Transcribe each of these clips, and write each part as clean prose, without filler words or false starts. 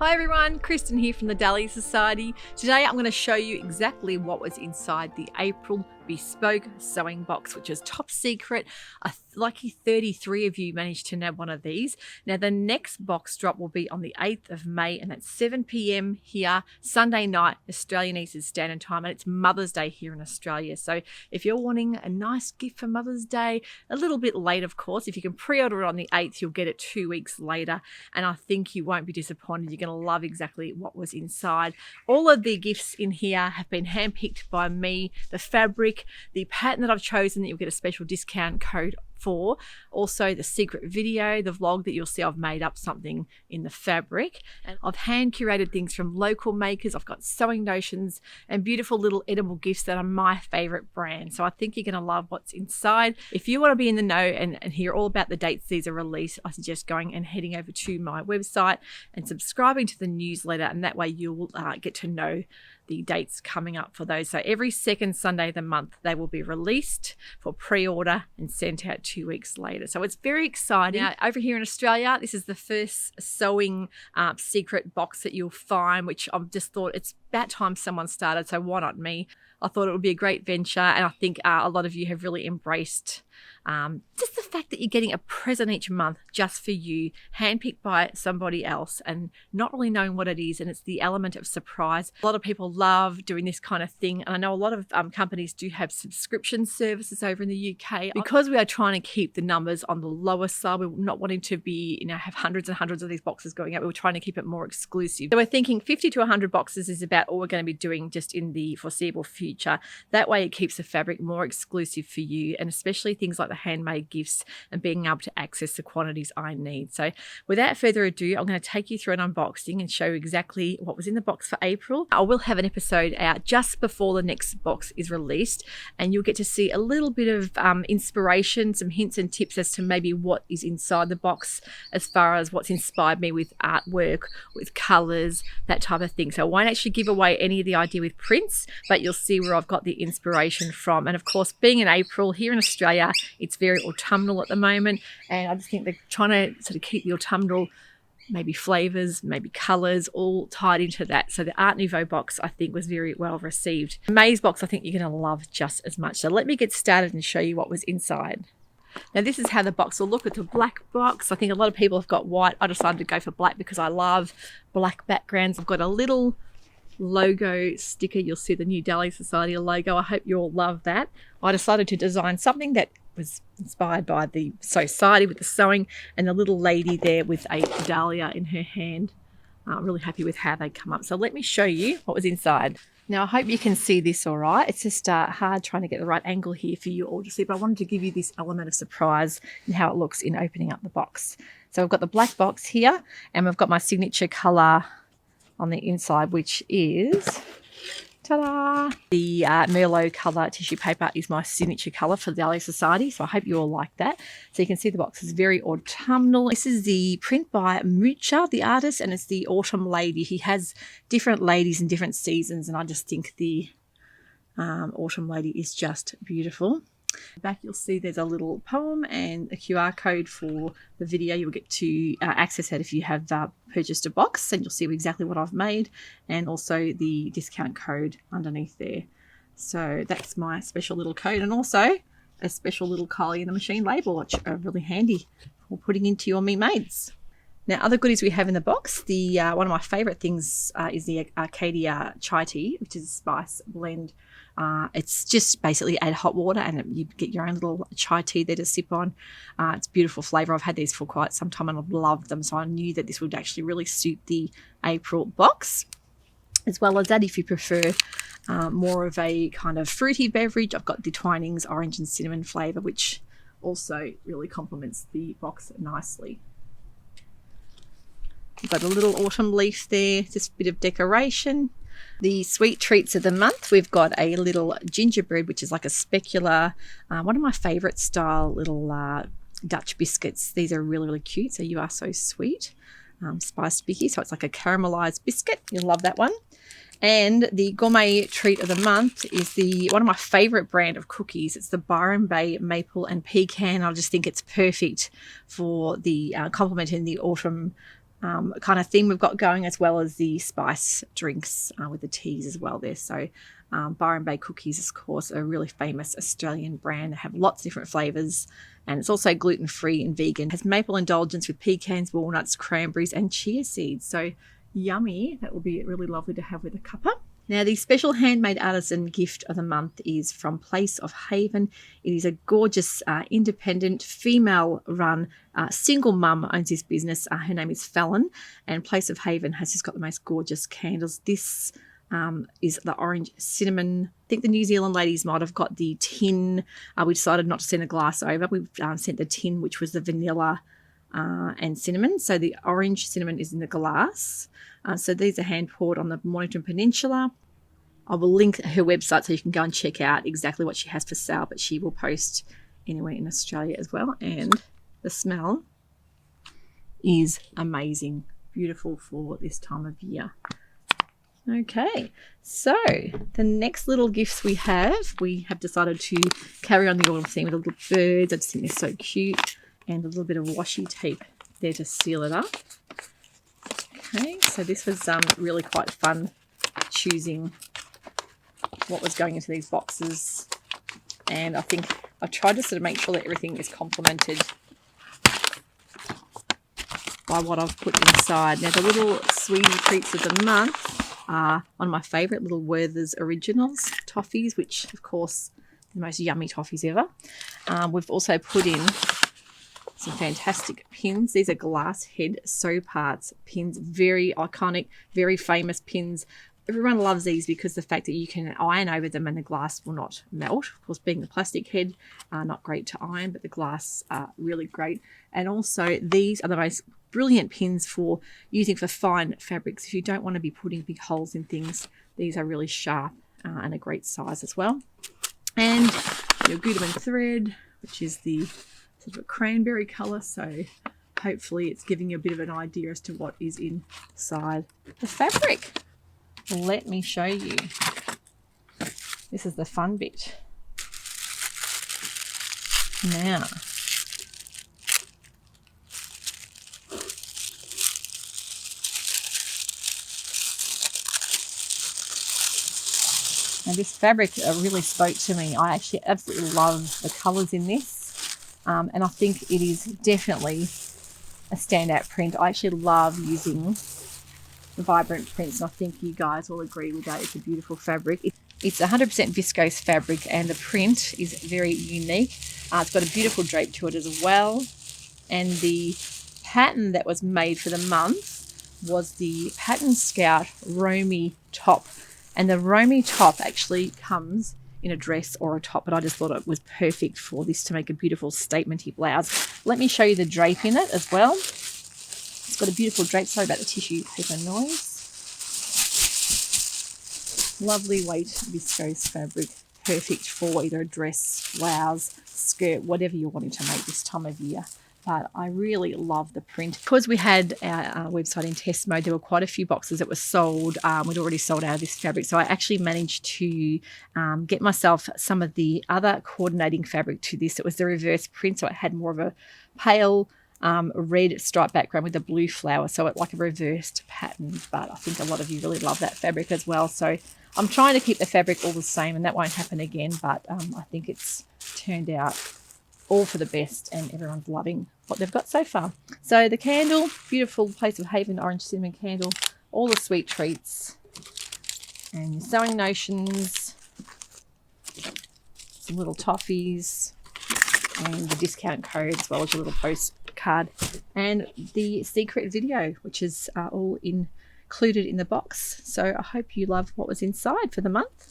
Hi everyone, Kristen here from the Dahlia Society. Today I'm going to show you exactly what was inside the April bespoke sewing box, which is top secret. A lucky 33 of you managed to nab one of these. Now the next box drop will be on the 8th of May and that's 7 p.m. here, Sunday night, Australian Eastern Standard Time, and it's Mother's Day here in Australia. So if you're wanting a nice gift for Mother's Day, a little bit late of course, if you can pre-order it on the 8th, you'll get it 2 weeks later, and I think you won't be disappointed. You're going to love exactly what was inside. All of the gifts in here have been handpicked by me. The fabric, the pattern that I've chosen that you'll get a special discount code for, also the secret video, the vlog that you'll see I've made up something in the fabric, and I've hand curated things from local makers. I've got sewing notions and beautiful little edible gifts that are my favorite brand. So I think you're going to love what's inside. If you want to be in the know and hear all about the dates these are released, I suggest going and heading over to my website and subscribing to the newsletter, and that way you'll get to know the dates coming up for those. So every second Sunday of the month they will be released for pre-order and sent out 2 weeks later. So it's very exciting. Now, over here in Australia, this is the first sewing secret box that you'll find, which I've just thought it's about time someone started, so why not me? I thought it would be a great venture, and I think a lot of you have really embraced just the fact that you're getting a present each month just for you, handpicked by somebody else, and not really knowing what it is, and it's the element of surprise. A lot of people love doing this kind of thing, and I know a lot of companies do have subscription services over in the UK. Because we are trying to keep the numbers on the lower side, we're not wanting to be, have hundreds and hundreds of these boxes going out. We're trying to keep it more exclusive. So we're thinking 50 to 100 boxes is about all we're going to be doing just in the foreseeable future. That way it keeps the fabric more exclusive for you, and especially things like the handmade gifts and being able to access the quantities I need. So without further ado, I'm going to take you through an unboxing and show you exactly what was in the box for April. I will have an episode out just before the next box is released, and you'll get to see a little bit of inspiration, some hints and tips as to maybe what is inside the box as far as what's inspired me with artwork, with colours, that type of thing. So I won't actually give away any of the idea with prints, but you'll see where I've got the inspiration from. And of course, being in April here in Australia, it's very autumnal at the moment, and I just think they're trying to sort of keep the autumnal maybe flavours, maybe colours all tied into that. So the Art Nouveau box I think was very well received. May's box I think you're going to love just as much. So let me get started and show you what was inside. Now this is how the box will look. It's a black box. I think a lot of people have got white. I decided to go for black because I love black backgrounds. I've got a little logo sticker. You'll see the new Dahlia Society logo. I hope you all love that. I decided to design something that was inspired by the Sewciety with the sewing, and the little lady there with a dahlia in her hand. I'm really happy with how they come up. So let me show you what was inside. Now I hope you can see this all right. It's just hard trying to get the right angle here for you all to see, but I wanted to give you this element of surprise in how it looks in opening up the box. So we've got the black box here, and we've got my signature colour on the inside, which is ta-da! The Merlot colour tissue paper is my signature colour for the Dahlia Society, so I hope you all like that. So you can see the box is very autumnal. This is the print by Mucha, the artist, and it's the Autumn Lady. He has different ladies in different seasons, and I just think the Autumn Lady is just beautiful. Back you'll see there's a little poem and a QR code for the video. You'll get to access that if you have purchased a box, and you'll see exactly what I've made, and also the discount code underneath there. So that's my special little code, and also a special little Kylie in the Machine label, which are really handy for putting into your Me Maids. Now, other goodies we have in the box, the one of my favourite things is the Arcadia chai tea, which is a spice blend. It's just basically add hot water and you get your own little chai tea there to sip on. It's beautiful flavour. I've had these for quite some time and I've loved them, so I knew that this would actually really suit the April box. As well as that, if you prefer more of a kind of fruity beverage, I've got the Twinings orange and cinnamon flavour, which also really complements the box nicely. We've got a little autumn leaf there, just a bit of decoration. The sweet treats of the month, we've got a little gingerbread, which is like a specular, one of my favourite style little Dutch biscuits. These are really, really cute. So You Are So Sweet, spiced bicky. So it's like a caramelised biscuit. You'll love that one. And the gourmet treat of the month is one of my favourite brand of cookies. It's the Byron Bay Maple and Pecan. I just think it's perfect for the complementing the autumn kind of theme we've got going, as well as the spice drinks with the teas as well there. So Byron Bay Cookies, of course, a really famous Australian brand. They have lots of different flavours, and it's also gluten-free and vegan. It has maple indulgence with pecans, walnuts, cranberries and chia seeds. So yummy. That will be really lovely to have with a cuppa. Now, the special handmade artisan gift of the month is from Place of Haven. It is a gorgeous, independent, female-run, single mum owns this business. Her name is Fallon, and Place of Haven has just got the most gorgeous candles. This is the orange cinnamon. I think the New Zealand ladies might have got the tin. We decided not to send a glass over. We've sent the tin, which was the vanilla and cinnamon. So the orange cinnamon is in the glass. So these are hand poured on the Mornington Peninsula. I will link her website so you can go and check out exactly what she has for sale, but she will post anywhere in Australia as well. And the smell is amazing. Beautiful for this time of year. Okay, so the next little gifts we have decided to carry on the autumn theme with the little birds. I just think they're so cute. And a little bit of washi tape there to seal it up. Okay, so this was really quite fun choosing what was going into these boxes, and I think I've tried to sort of make sure that everything is complemented by what I've put inside. Now, the little sweetie treats of the month are one of my favourite little Werther's Originals toffees, which of course the most yummy toffees ever. We've also put in some fantastic pins. These are glass head sew parts pins, very iconic, very famous pins. Everyone loves these because the fact that you can iron over them and the glass will not melt. Of course, being the plastic head, not great to iron, but the glass are really great. And also these are the most brilliant pins for using for fine fabrics. If you don't want to be putting big holes in things, these are really sharp and a great size as well. And your Gutermann thread, which is the sort of a cranberry colour, so hopefully it's giving you a bit of an idea as to what is inside the fabric. Let me show you. This is the fun bit. Now, this fabric really spoke to me. I actually absolutely love the colours in this. And I think it is definitely a standout print. I actually love using the vibrant prints, and I think you guys will agree with that. It's a beautiful fabric. It's 100% viscose fabric, and the print is very unique. It's got a beautiful drape to it as well. And the pattern that was made for the month was the Pattern Scout Romy top. And the Romy top actually comes in a dress or a top, but I just thought it was perfect for this to make a beautiful statementy blouse. Let me show you the drape in it as well. It's got a beautiful drape. Sorry about the tissue paper noise. Lovely weight viscose fabric, perfect for either a dress, blouse, skirt, whatever you're wanting to make this time of year. But I really love the print. Because we had our website in test mode, there were quite a few boxes that were sold. We'd already sold out of this fabric. So I actually managed to get myself some of the other coordinating fabric to this. It was the reverse print, so it had more of a pale red striped background with a blue flower. So it's like a reversed pattern. But I think a lot of you really love that fabric as well. So I'm trying to keep the fabric all the same, and that won't happen again. But I think it's turned out all for the best, and everyone's loving what they've got so far. So the candle, beautiful Place of Haven orange cinnamon candle, all the sweet treats, and your sewing notions, some little toffees, and the discount code, as well as your little postcard, and the secret video, which is all included in the box. So I hope you love what was inside for the month.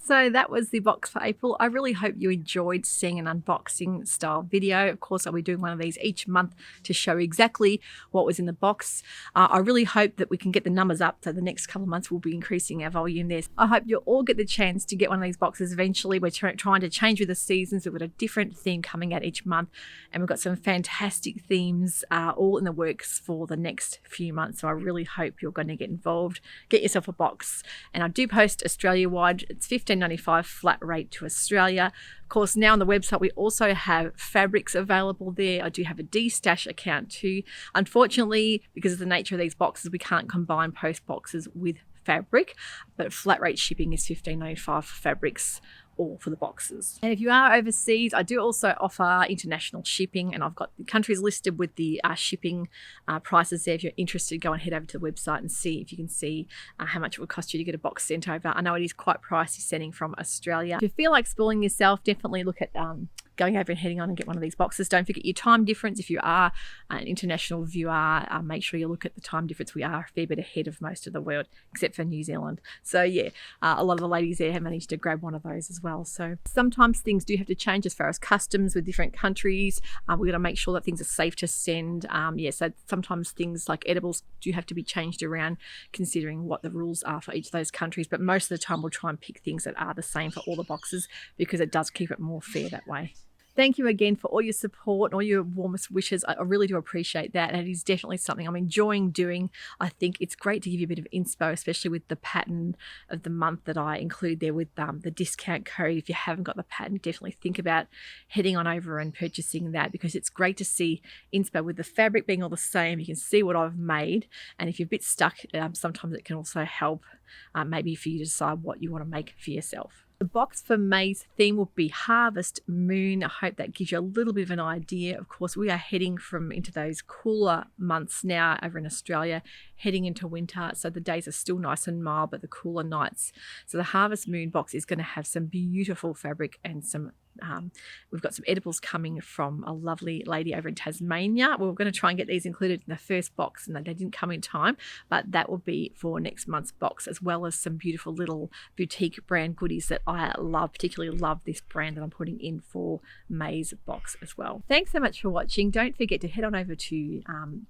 So that was the box for April. I really hope you enjoyed seeing an unboxing style video. Of course, I'll be doing one of these each month to show exactly what was in the box. I really hope that we can get the numbers up, so the next couple of months we'll be increasing our volume there. I hope you'll all get the chance to get one of these boxes eventually. We're trying to change with the seasons. We've got a different theme coming out each month, and we've got some fantastic themes all in the works for the next few months. So I really hope you're going to get involved. Get yourself a box. And I do post Australia-wide. It's $15 $15.95 flat rate to Australia. Of course, now on the website, we also have fabrics available there. I do have a D-Stash account too. Unfortunately, because of the nature of these boxes, we can't combine post boxes with fabric, but flat rate shipping is $15.95 for fabrics or for the boxes. And if you are overseas, I do also offer international shipping, and I've got the countries listed with the shipping prices there. If you're interested, go and head over to the website and see if you can see how much it would cost you to get a box sent over. I know it is quite pricey sending from Australia. If you feel like spoiling yourself, definitely look at going over and heading on and get one of these boxes. Don't forget your time difference. If you are an international viewer, make sure you look at the time difference. We are a fair bit ahead of most of the world, except for New Zealand. So yeah, a lot of the ladies there have managed to grab one of those as well. So sometimes things do have to change as far as customs with different countries. We've got to make sure that things are safe to send. So sometimes things like edibles do have to be changed around considering what the rules are for each of those countries. But most of the time we'll try and pick things that are the same for all the boxes because it does keep it more fair that way. Thank you again for all your support and all your warmest wishes. I really do appreciate that. And it is definitely something I'm enjoying doing. I think it's great to give you a bit of inspo, especially with the pattern of the month that I include there with the discount code. If you haven't got the pattern, definitely think about heading on over and purchasing that, because it's great to see inspo with the fabric being all the same. You can see what I've made. And if you're a bit stuck, sometimes it can also help maybe for you to decide what you want to make for yourself. The box for May's theme will be Harvest Moon. I hope that gives you a little bit of an idea. Of course, we are heading into those cooler months now over in Australia, heading into winter. So the days are still nice and mild, but the cooler nights. So the Harvest Moon box is going to have some beautiful fabric and some we've got some edibles coming from a lovely lady over in Tasmania. We're going to try and get these included in the first box, and they didn't come in time, but that will be for next month's box, as well as some beautiful little boutique brand goodies that I love. Particularly love this brand that I'm putting in for May's box as well. Thanks so much for watching. Don't forget to head on over to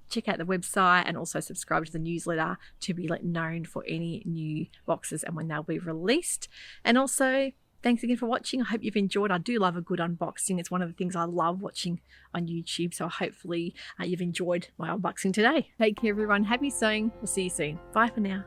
check out the website and also subscribe to the newsletter to be let known for any new boxes and when they'll be released. And also, thanks again for watching. I hope you've enjoyed. I do love a good unboxing. It's one of the things I love watching on YouTube. So hopefully you've enjoyed my unboxing today. Take care, everyone. Happy sewing. We'll see you soon. Bye for now.